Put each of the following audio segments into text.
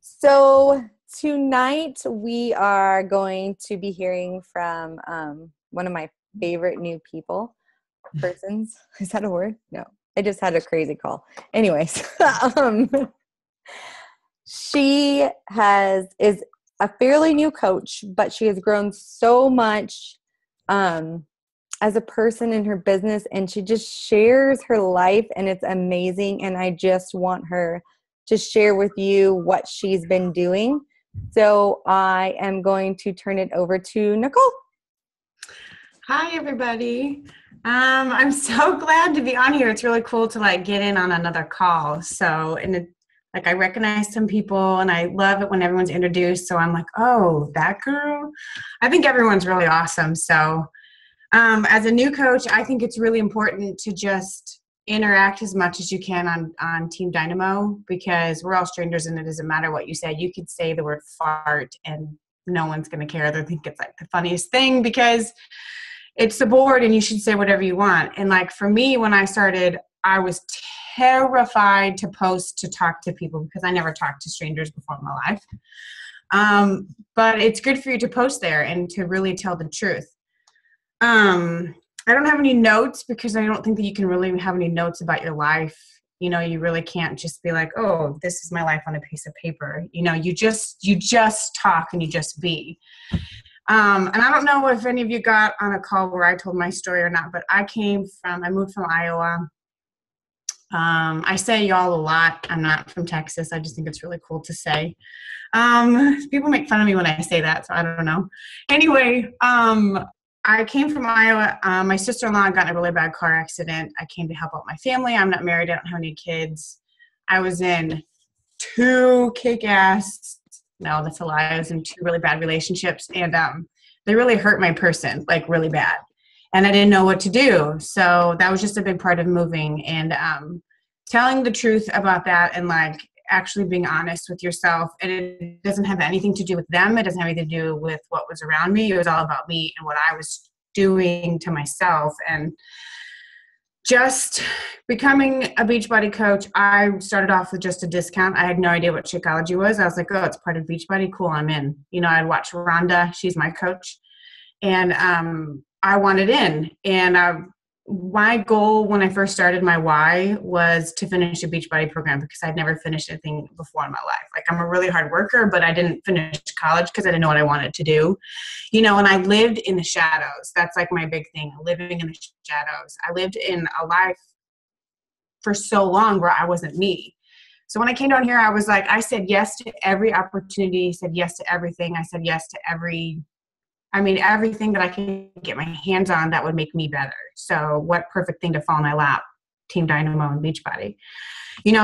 So tonight we are going to be hearing from one of my favorite new persons. Is that a word? No, I just had a crazy call. Anyways, she is a fairly new coach, but she has grown so much as a person in her business, and she just shares her life, and it's amazing. And I just want her to share with you what she's been doing. So I am going to turn it over to Nicole. Hi, everybody. I'm so glad to be on here. It's really cool to get in on another call. So, I recognize some people, and I love it when everyone's introduced. So I'm like, oh, that girl. I think everyone's really awesome. So, as a new coach, I think it's really important to just interact as much as you can on Team Dynamo, because we're all strangers and it doesn't matter what you say. You could say the word fart and no one's going to care. They think it's the funniest thing because it's the board and you should say whatever you want. And for me, when I started, I was terrified to post, to talk to people, because I never talked to strangers before in my life. But it's good for you to post there and to really tell the truth. I don't have any notes because I don't think that you can really have any notes about your life. You really can't just be like, oh, this is my life on a piece of paper. You just talk and you just be. And I don't know if any of you got on a call where I told my story or not, but I moved from Iowa. I say y'all a lot. I'm not from Texas. I just think it's really cool to say. People make fun of me when I say that, so I don't know. Anyway, I came from Iowa. My sister-in-law got in a really bad car accident. I came to help out my family. I'm not married. I don't have any kids. I was in two kick-ass, no, that's a lie. I was in two really bad relationships, and they really hurt my person, really bad. And I didn't know what to do. So that was just a big part of moving, and telling the truth about that, and actually being honest with yourself. And it doesn't have anything to do with them. It doesn't have anything to do with what was around me. It was all about me and what I was doing to myself. And just becoming a Beachbody coach, I started off with just a discount. I had no idea what Shakeology was. I was like, oh, it's part of Beachbody. Cool, I'm in. I'd watch Rhonda. She's my coach. And I wanted in. And my goal when I first started, my why, was to finish a Beachbody program, because I'd never finished anything before in my life. I'm a really hard worker, but I didn't finish college because I didn't know what I wanted to do. And I lived in the shadows. That's my big thing, living in the shadows. I lived in a life for so long where I wasn't me. So when I came down here, I was I said yes to every opportunity, said yes to everything. I said yes to everything that I can get my hands on that would make me better. So what perfect thing to fall in my lap? Team Dynamo and Beachbody.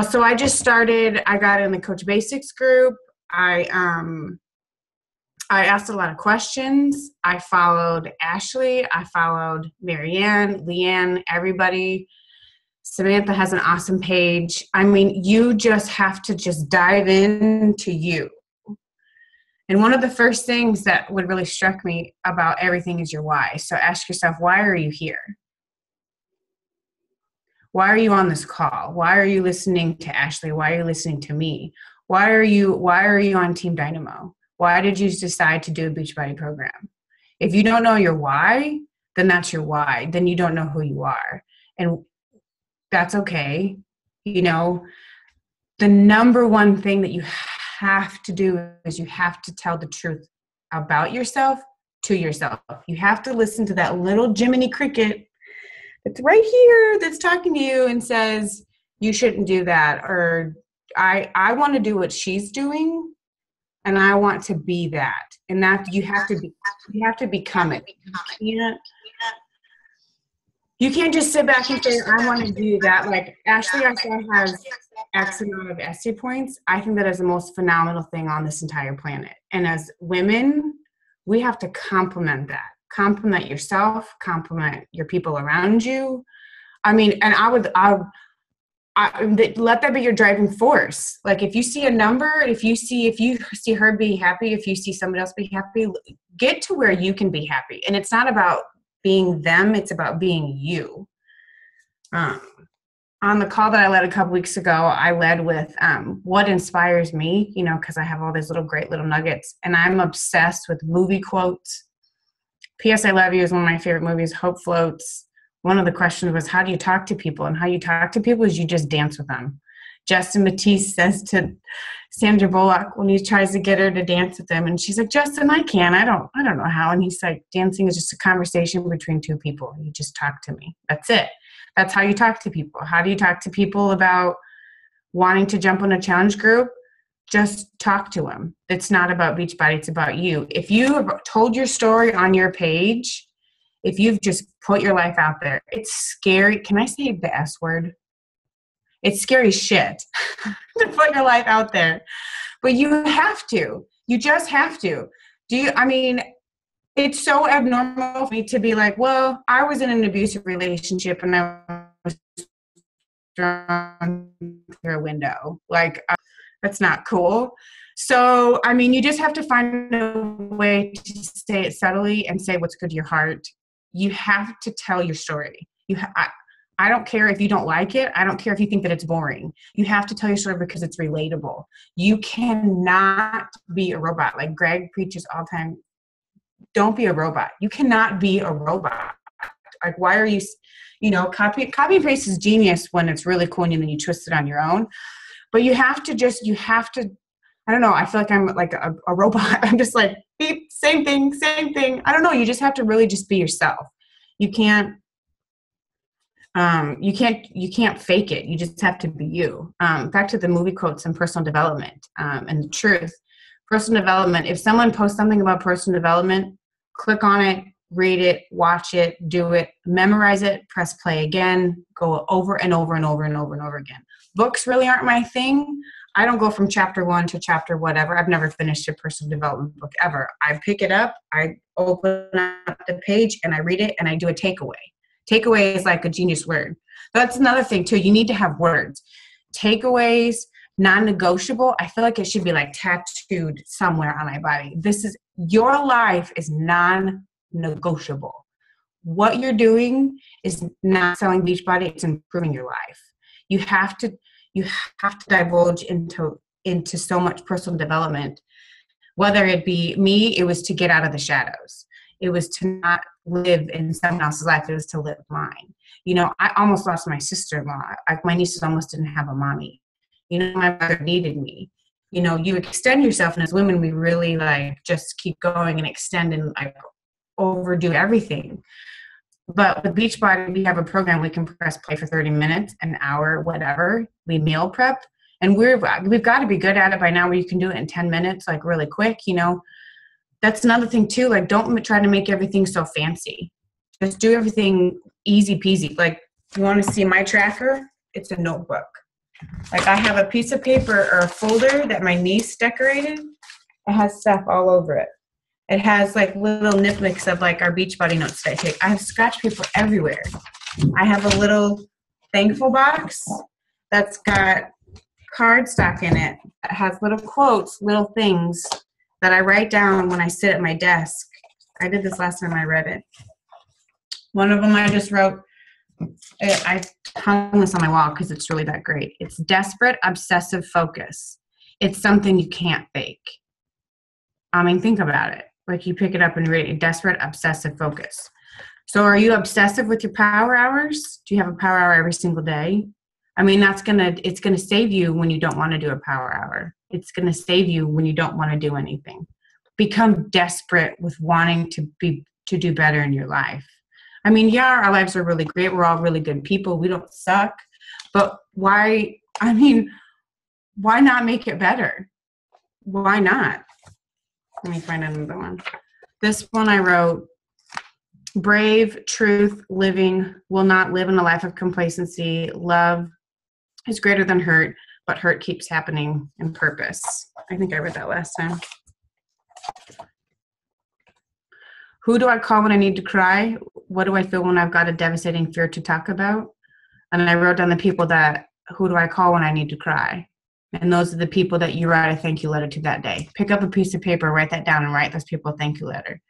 So I just started, I got in the Coach Basics group. I asked a lot of questions. I followed Ashley. I followed Marianne, Leanne, everybody. Samantha has an awesome page. You just have to just dive into you. And one of the first things that would really struck me about everything is your why. So ask yourself, why are you here? Why are you on this call? Why are you listening to Ashley? Why are you listening to me? Why are you on Team Dynamo? Why did you decide to do a Beachbody program? If you don't know your why, then that's your why. Then you don't know who you are. And that's okay. The number one thing that you have to do is you have to tell the truth about yourself to yourself. You have to listen to that little Jiminy Cricket that's right here, that's talking to you and says, you shouldn't do that. Or I want to do what she's doing, and I want to be that. And that you have to become it. You can't just sit back and say, I want to do that. Ashley, I saw, has X amount of essay points. I think that is the most phenomenal thing on this entire planet. And as women, we have to compliment that. Compliment yourself, compliment your people around you. And let that be your driving force. If you see a number, if you see her be happy, if you see somebody else be happy, get to where you can be happy. And it's not about being them, it's about being you. on the call that I led a couple weeks ago, I led with what inspires me, you know, because I have all these great little nuggets, and I'm obsessed with movie quotes. P.S. I Love You is one of my favorite movies. Hope Floats. One of the questions was, how do you talk to people? And how you talk to people is you just dance with them. Justin Matisse says to Sandra Bullock when he tries to get her to dance with him, and she's like, Justin, I can. I don't know how. And he's like, dancing is just a conversation between two people. You just talk to me. That's it. That's how you talk to people. How do you talk to people about wanting to jump on a challenge group? Just talk to them. It's not about Beachbody. It's about you. If you have told your story on your page, if you've just put your life out there, it's scary. Can I say the S word? It's scary shit to put your life out there. But you have to. You just have to. It's so abnormal for me to be like, well, I was in an abusive relationship and I was thrown through a window. Like, that's not cool. So, you just have to find a way to say it subtly and say what's good to your heart. You have to tell your story. I don't care if you don't like it. I don't care if you think that it's boring. You have to tell your story because it's relatable. You cannot be a robot. Like Greg preaches all the time. Don't be a robot. You cannot be a robot. Like, why are you, copy and paste is genius when it's really cool and then you twist it on your own. But you have to, I don't know. I feel like I'm like a robot. I'm just like, beep, same thing. I don't know. You just have to really just be yourself. You can't fake it. You just have to be you. Back to the movie quotes and personal development and the truth. Personal development. If someone posts something about personal development, click on it, read it, watch it, do it, memorize it, press play again, go over and over and over and over and over again. Books really aren't my thing. I don't go from chapter 1 to chapter whatever. I've never finished a personal development book ever. I pick it up, I open up the page, and I read it, and I do a takeaway. Takeaway is like a genius word. That's another thing, too. You need to have words. Takeaways, non-negotiable. I feel like it should be like tattooed somewhere on my body. Your life is non-negotiable. What you're doing is not selling Beachbody. It's improving your life. You have to divulge into so much personal development. Whether it be me, it was to get out of the shadows. It was to not live in someone else's life. It was to live mine. I almost lost my sister-in-law. My nieces almost didn't have a mommy. My mother needed me. You extend yourself, and as women, we really just keep going and extend and overdo everything. But with Beachbody, we have a program. We can press play for 30 minutes, an hour, whatever. We meal prep, and we've got to be good at it by now, where you can do it in 10 minutes, really quick. That's another thing too. Don't try to make everything so fancy. Just do everything easy peasy. You want to see my tracker? It's a notebook. I have a piece of paper or a folder that my niece decorated. It has stuff all over it. It has little nitpicks of our Beachbody notes that I take. I have scratch paper everywhere. I have a little thankful box that's got cardstock in it. It has little quotes, little things that I write down when I sit at my desk. I did this last time I read it. One of them I just wrote, I hung this on my wall because it's really that great. It's desperate, obsessive focus. It's something you can't fake. Think about it. You pick it up and read it. Desperate, obsessive focus. So are you obsessive with your power hours? Do you have a power hour every single day? It's gonna save you when you don't want to do a power hour. It's gonna save you when you don't want to do anything. Become desperate with wanting to do better in your life. Our lives are really great. We're all really good people. We don't suck. But why not make it better? Why not? Let me find another one. This one I wrote, brave, truth, living, will not live in a life of complacency. Love is greater than hurt, but hurt keeps happening in purpose. I think I read that last time. Who do I call when I need to cry? What do I feel when I've got a devastating fear to talk about? And I wrote down the people who do I call when I need to cry? And those are the people that you write a thank you letter to that day. Pick up a piece of paper, write that down, and write those people a thank you letter.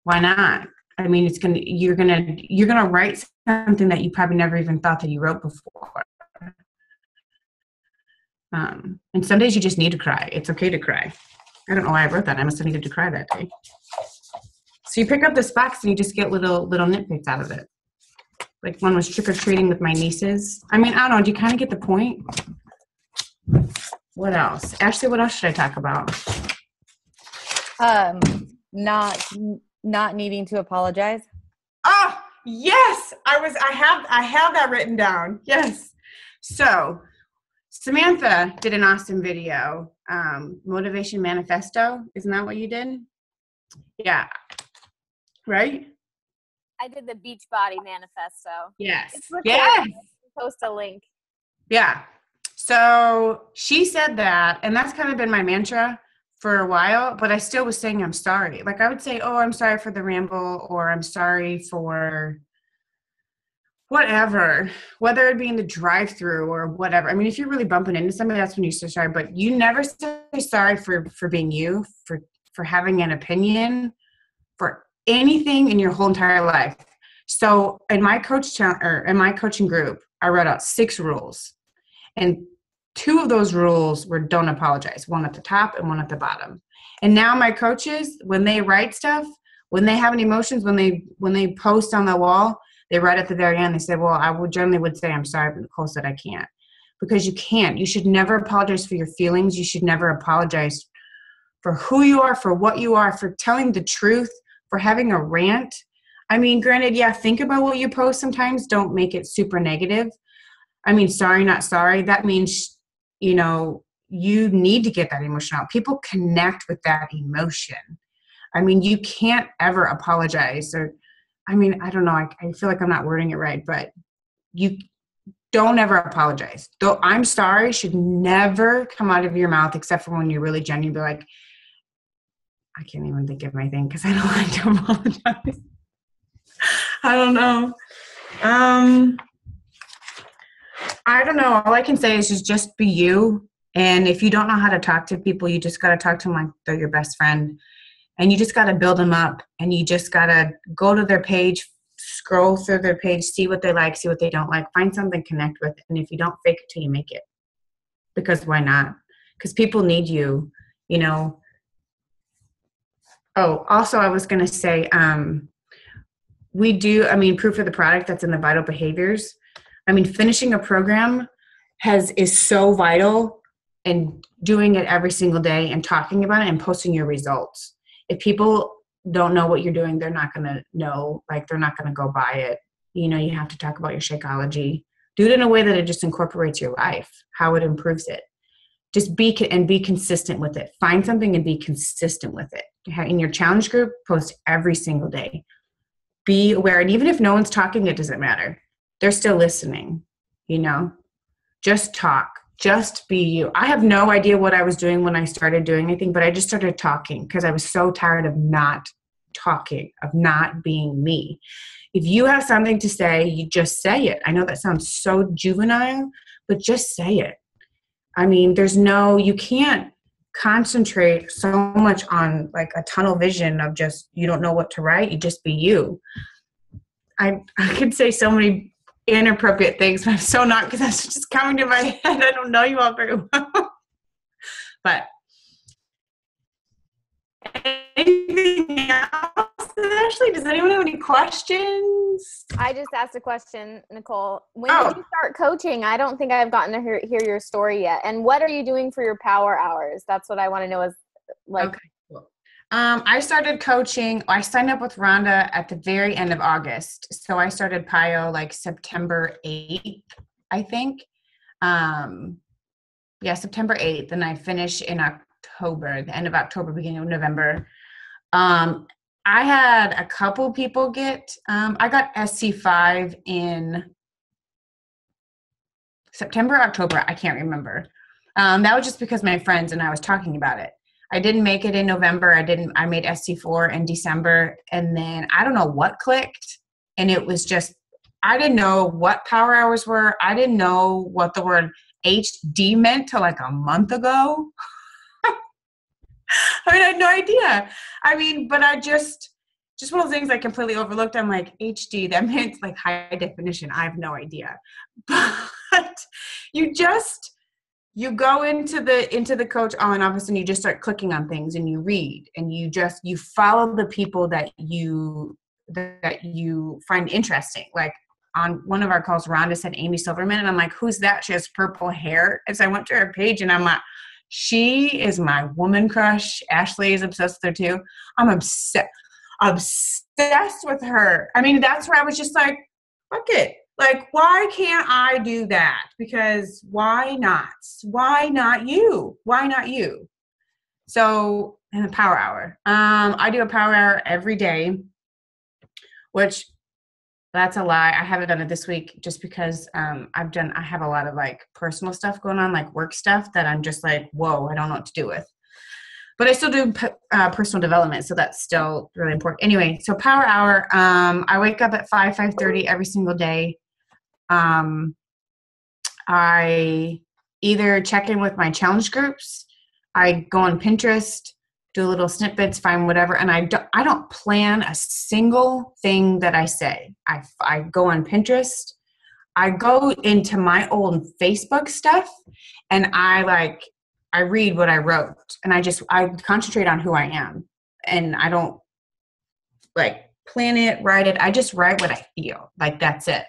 Why not? You're gonna write something that you probably never even thought that you wrote before. And some days you just need to cry. It's okay to cry. I don't know why I wrote that. I must have needed to cry that day. So you pick up this box and you just get little nitpicks out of it. Like one was trick-or-treating with my nieces. I mean, I don't know. Do you kind of get the point? What else? Ashley, what else should I talk about? Not needing to apologize. Oh, yes. I have that written down. Yes. So Samantha did an awesome video, Motivation Manifesto. Isn't that what you did? Yeah. Right? I did the Beachbody Manifesto. Yes. It's recorded. Yes. Post a link. Yeah. So she said that, and that's kind of been my mantra for a while, but I still was saying I'm sorry. Like I would say, oh, I'm sorry for the ramble, or I'm sorry for whatever, whether it be in the drive-through or whatever. I mean, if you're really bumping into somebody, that's when you say sorry, but you never say sorry for being you, for having an opinion, for anything in your whole entire life. So in my coaching group, I wrote out 6 rules, and 2 of those rules were don't apologize, one at the top and one at the bottom. And now my coaches, when they write stuff, when they have any emotions, when they post on the wall, they write at the very end, they say, well, I would generally say, I'm sorry, but Nicole said I can't. Because you can't. You should never apologize for your feelings. You should never apologize for who you are, for what you are, for telling the truth, for having a rant. I mean, granted, yeah, think about what you post sometimes. Don't make it super negative. I mean, sorry, not sorry. That means, you know, you need to get that emotion out. People connect with that emotion. I mean, you can't ever apologize, or, I mean, I don't know. I feel like I'm not wording it right, but you don't ever apologize. Though I'm sorry should never come out of your mouth, except for when you're really genuine. Be like, I can't even think of anything because I don't like to apologize. I don't know. I don't know. All I can say is just be you. And if you don't know how to talk to people, you just got to talk to them like they're your best friend. And you just got to build them up. And you just got to go to their page, scroll through their page, see what they like, see what they don't like, find something, connect with. And if you don't, fake it till you make it. Because why not? Because people need you, you know. Oh, also I was going to say, we do, I mean, proof of the product that's in the vital behaviors. I mean, finishing a program is so vital, and doing it every single day and talking about it and posting your results. If people don't know what you're doing, they're not going to know, like they're not going to go buy it. You know, you have to talk about your Shakeology. Do it in a way that it just incorporates your life, how it improves it. Just be consistent with it. Find something and be consistent with it. In your challenge group, post every single day. Be aware. And even if no one's talking, it doesn't matter. They're still listening, you know. Just talk. Just be you. I have no idea what I was doing when I started doing anything, but I just started talking because I was so tired of not talking, of not being me. If you have something to say, you just say it. I know that sounds so juvenile, but just say it. I mean, you can't concentrate so much on like a tunnel vision of just, you don't know what to write. You just be you. I could say so many inappropriate things, but I'm so not, because that's just coming to my head. I don't know you all very well. But anything else? Ashley, does anyone have any questions? I just asked a question, Nicole. When did you start coaching? I don't think I've gotten to hear your story yet. And what are you doing for your power hours? That's what I want to know is like. Okay, cool. I started coaching. I signed up with Rhonda at the very end of August. So I started PIO like September 8th, I think. September 8th. And I finished in October, the end of October, beginning of November. I had a couple people I got SC5 in September, October. I can't remember. That was just because my friends and I was talking about it. I didn't make it in November. I made SC4 in December. And then I don't know what clicked. And it was just, I didn't know what power hours were. I didn't know what the word HD meant till like a month ago. I mean, I had no idea. I mean, but I just one of those things I completely overlooked. I'm like, HD, that means like high definition. I have no idea. But you just you go into the coach all of a sudden you just start clicking on things and you read and you follow the people that you find interesting. Like on one of our calls, Rhonda said Amy Silverman, and I'm like, who's that? She has purple hair. And so I went to her page and I'm like, she is my woman crush. Ashley is obsessed with her too. I'm obsessed with her. I mean, that's where I was just like, fuck it. Like, why can't I do that? Because why not? Why not you? Why not you? So, and a power hour. I do a power hour every day, which that's a lie. I haven't done it this week just because I have a lot of like personal stuff going on, like work stuff that I'm just like, whoa, I don't know what to do with. But I still do personal development, so that's still really important. Anyway, so power hour, I wake up at 5:30 every single day. I either check in with my challenge groups, I go on Pinterest, do little snippets, find whatever, and I don't plan a single thing that I say. I go on Pinterest, I go into my old Facebook stuff, and I read what I wrote, and I concentrate on who I am, and I don't like plan it, write it. I just write what I feel. Like that's it.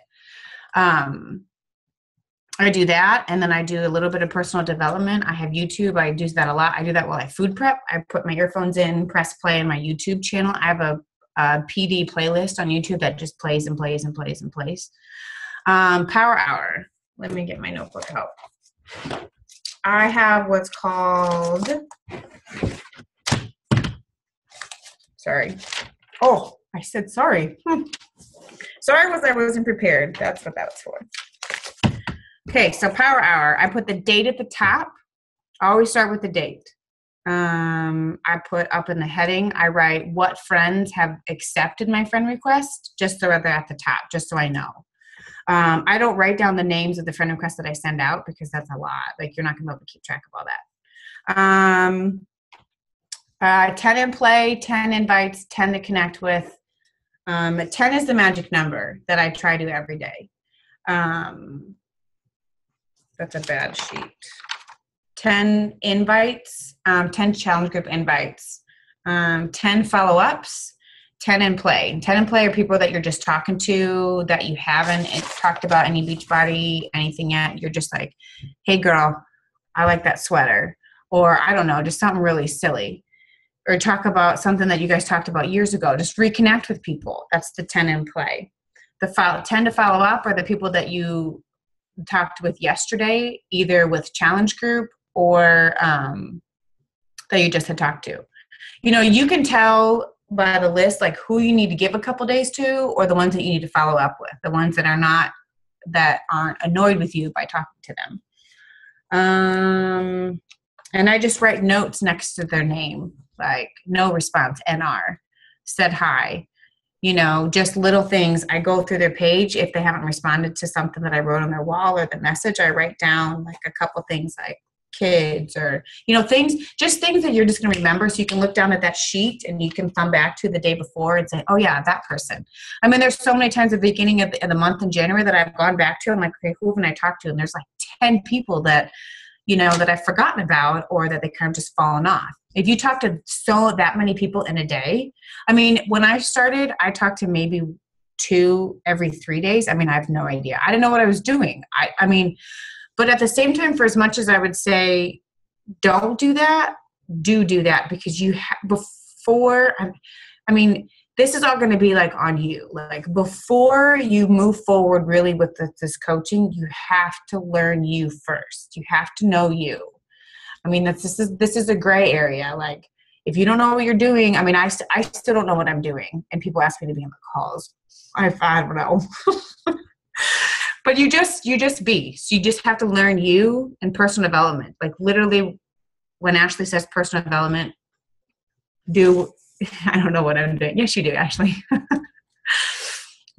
I do that, and then I do a little bit of personal development. I have YouTube. I do that a lot. I do that while I food prep. I put my earphones in, press play on my YouTube channel. I have a PD playlist on YouTube that just plays and plays and plays and plays. Power hour. Let me get my notebook out. I have what's called, sorry. Oh, I said sorry. Sorry I wasn't prepared. That's what that was for. Okay, so power hour. I put the date at the top. I always start with the date. I put up in the heading, I write what friends have accepted my friend request, just so they're at the top, just so I know. I don't write down the names of the friend requests that I send out because that's a lot. Like you're not going to be able to keep track of all that. 10 in play, 10 invites, 10 to connect with. 10 is the magic number that I try to every day. That's a bad sheet. 10 invites, 10 challenge group invites, 10 follow-ups, 10 in play. 10 in play are people that you're just talking to that you haven't talked about any beach body, anything yet. You're just like, hey girl, I like that sweater. Or I don't know, just something really silly. Or talk about something that you guys talked about years ago. Just reconnect with people. That's the 10 in play. The 10 to follow up are the people that you talked with yesterday, either with challenge group or that you just had talked to. You know, you can tell by the list like who you need to give a couple days to, or the ones that you need to follow up with, the ones that aren't annoyed with you by talking to them. And I just write notes next to their name, like no response, NR, said hi. You know, just little things. I go through their page. If they haven't responded to something that I wrote on their wall or the message, I write down like a couple things like kids or, you know, things that you're just going to remember. So you can look down at that sheet and you can come back to the day before and say, oh yeah, that person. I mean, there's so many times at the beginning of the month in January that I've gone back to. I'm like, okay, who haven't I talked to? And there's like 10 people that, you know, that I've forgotten about or that they kind of just fallen off. If you talk to that many people in a day, I mean, when I started, I talked to maybe 2 every 3 days. I mean, I have no idea. I didn't know what I was doing. I mean, but at the same time, for as much as I would say, don't do that, do that because this is all going to be like on you. Like before you move forward really with this coaching, you have to learn you first. You have to know you. I mean, this is a gray area. Like if you don't know what you're doing, I mean, I still don't know what I'm doing. And people ask me to be on the calls. I don't know. But you just be. So you just have to learn you and personal development. Like literally when Ashley says personal development, I don't know what I'm doing. Yes, you do, Ashley.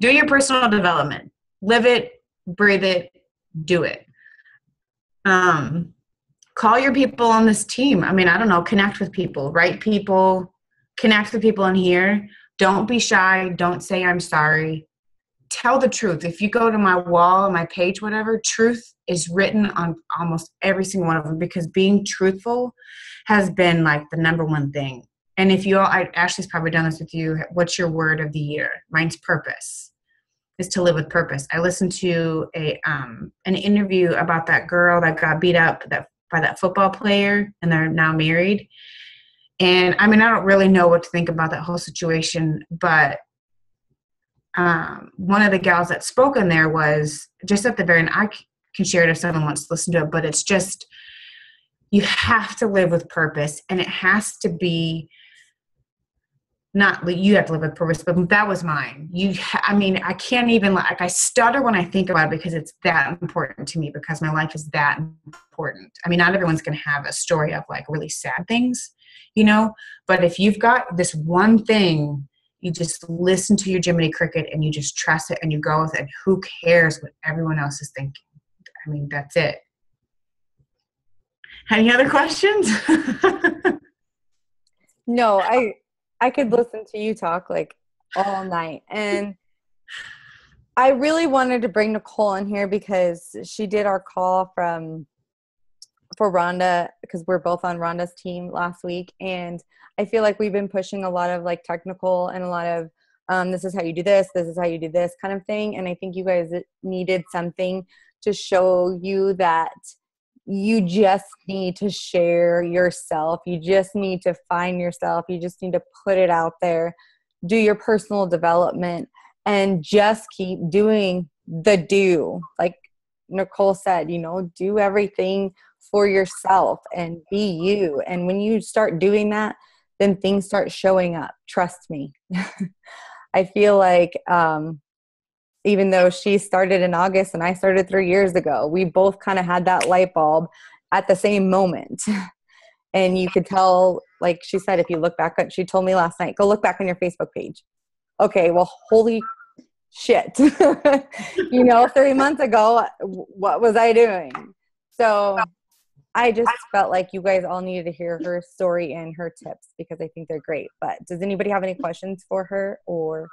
Do your personal development. Live it, breathe it, do it. Call your people on this team. I mean, I don't know, connect with people, write people, connect with people in here. Don't be shy. Don't say I'm sorry. tell the truth. If you go to my wall, my page, whatever, truth is written on almost every single one of them, because being truthful has been like the number one thing. And if you all, Ashley's probably done this with you. What's your word of the year? Mine's purpose. Is to live with purpose. I listened to an interview about that girl that got beat up by that football player, and they're now married. And I mean, I don't really know what to think about that whole situation, but one of the gals that spoke in there was just at the very end. I can share it if someone wants to listen to it, but it's just, you have to live with purpose, and it has to be not you have to live with purpose, but that was mine. I mean, I can't even, like, I stutter when I think about it because it's that important to me, because my life is that important. I mean, not everyone's going to have a story of like really sad things, you know, but if you've got this one thing, you just listen to your Jiminy Cricket and you just trust it and you go with it. Who cares what everyone else is thinking? I mean, that's it. Any other questions? No, I could listen to you talk like all night. And I really wanted to bring Nicole in here because she did our call for Rhonda, because we're both on Rhonda's team last week. And I feel like we've been pushing a lot of like technical and a lot of this is how you do this is how you do this kind of thing. And I think you guys needed something to show you that you just need to share yourself. You just need to find yourself. You just need to put it out there, do your personal development, and just keep doing the do. Like Nicole said, you know, do everything for yourself and be you. And when you start doing that, then things start showing up. Trust me. I feel like even though she started in August and I started 3 years ago, we both kind of had that light bulb at the same moment. And you could tell, like she said, if you look back, she told me last night, go look back on your Facebook page. Okay, well, holy shit. 3 months ago, what was I doing? So I just felt like you guys all needed to hear her story and her tips because I think they're great. But does anybody have any questions for her or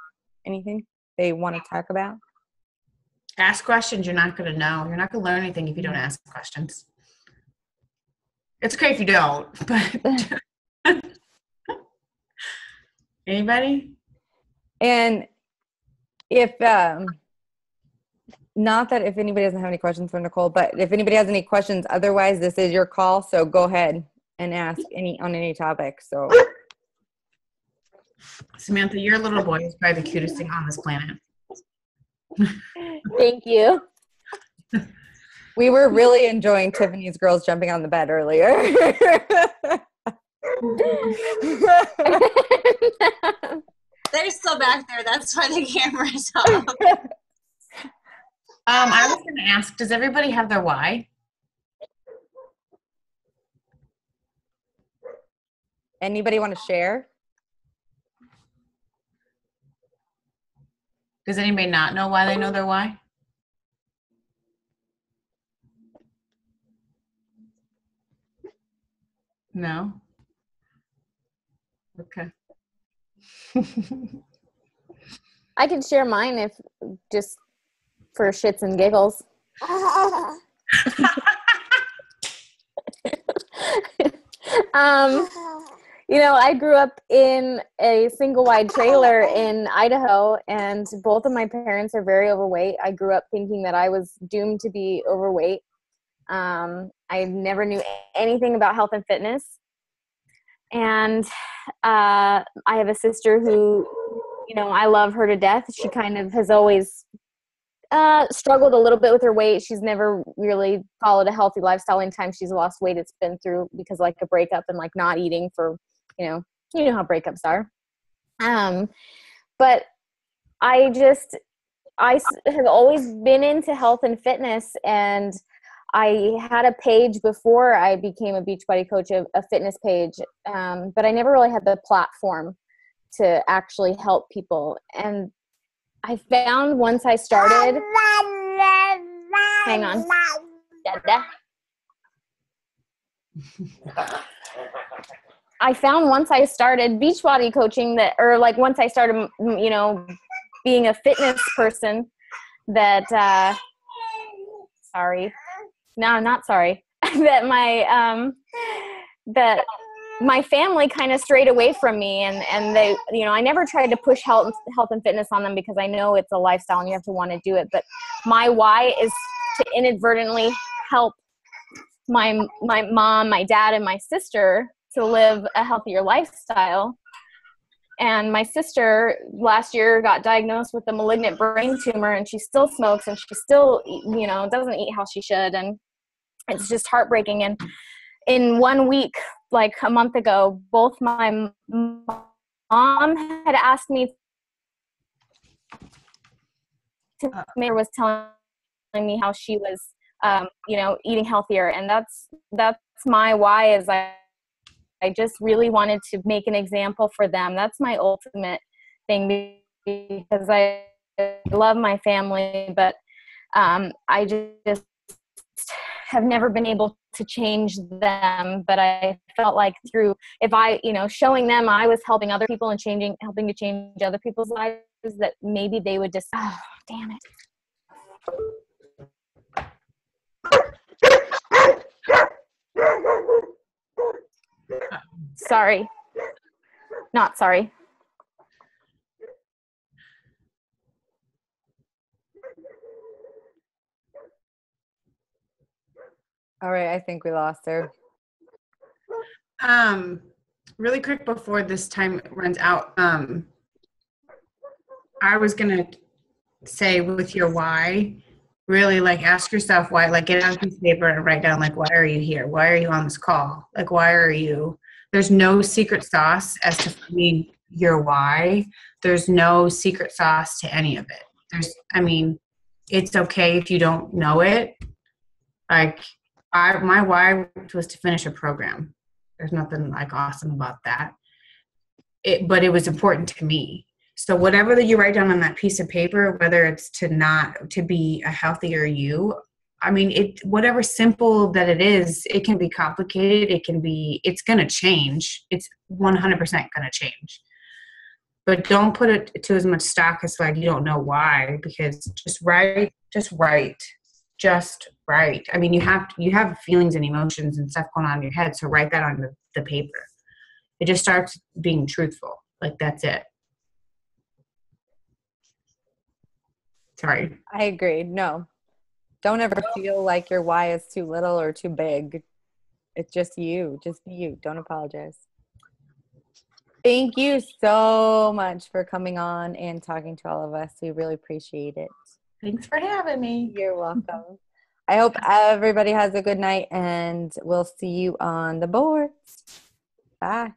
anything they want to talk about? Ask questions. You're not going to know. You're not going to learn anything if you don't ask questions. It's okay if you don't, but anybody? And if not that if anybody doesn't have any questions for Nicole, but if anybody has any questions, otherwise this is your call. So go ahead and ask on any topic. So Samantha, your little boy is probably the cutest thing on this planet. Thank you. We were really enjoying Tiffany's girls jumping on the bed earlier. They're still back there. That's why the camera's off. I was going to ask, does everybody have their why? Anybody want to share? Does anybody not know why they know their why? No? Okay. I can share mine if just for shits and giggles. I grew up in a single wide trailer in Idaho, and both of my parents are very overweight. I grew up thinking that I was doomed to be overweight. I never knew anything about health and fitness. And I have a sister who, I love her to death. She kind of has always struggled a little bit with her weight. She's never really followed a healthy lifestyle. Anytime she's lost weight, it's been through because like a breakup and like not eating for, you know how breakups are. But I have always been into health and fitness, and I had a page before I became a Beachbody coach, a fitness page, but I never really had the platform to actually help people. And I found once I started, hang on, Dada. I found once I started Beachbody coaching once I started, being a fitness person that, sorry, no, I'm not sorry, that my family kind of strayed away from me, and they, you know, I never tried to push health and fitness on them because I know it's a lifestyle and you have to want to do it. But my why is to inadvertently help my mom, my dad, and my sister to live a healthier lifestyle. And my sister last year got diagnosed with a malignant brain tumor, and she still smokes, and she still, you know, doesn't eat how she should. And it's just heartbreaking. And in 1 week, like a month ago, both my mom had asked me to, was telling me how she was, you know, eating healthier. And that's my why, is I just really wanted to make an example for them. That's my ultimate thing, because I love my family, but I just have never been able to change them. But I felt like through, if I, you know, showing them I was helping other people and helping to change other people's lives, that maybe they would just, oh, damn it. Sorry. Not sorry. All right, I think we lost her. Really quick before this time runs out, I was gonna say, with your why, really like ask yourself why, like get out a piece of paper and write down, like, why are you here? Why are you on this call? Like, why are you? There's no secret sauce as to finding your why. There's no secret sauce to any of it. It's okay if you don't know it. Like, my why was to finish a program. There's nothing like awesome about that. But it was important to me. So whatever that you write down on that piece of paper, whether it's to be a healthier you, I mean, whatever simple that it is, it can be complicated. It's going to change. It's 100% going to change. But don't put it to as much stock as like you don't know why, because just write. I mean, you have feelings and emotions and stuff going on in your head, so write that on the paper. It just starts being truthful. Like, that's it. Sorry. I agree. No, don't ever feel like your why is too little or too big. It's just you. Just be you. Don't apologize. Thank you so much for coming on and talking to all of us. We really appreciate it. Thanks for having me. You're welcome. I hope everybody has a good night, and we'll see you on the boards. Bye.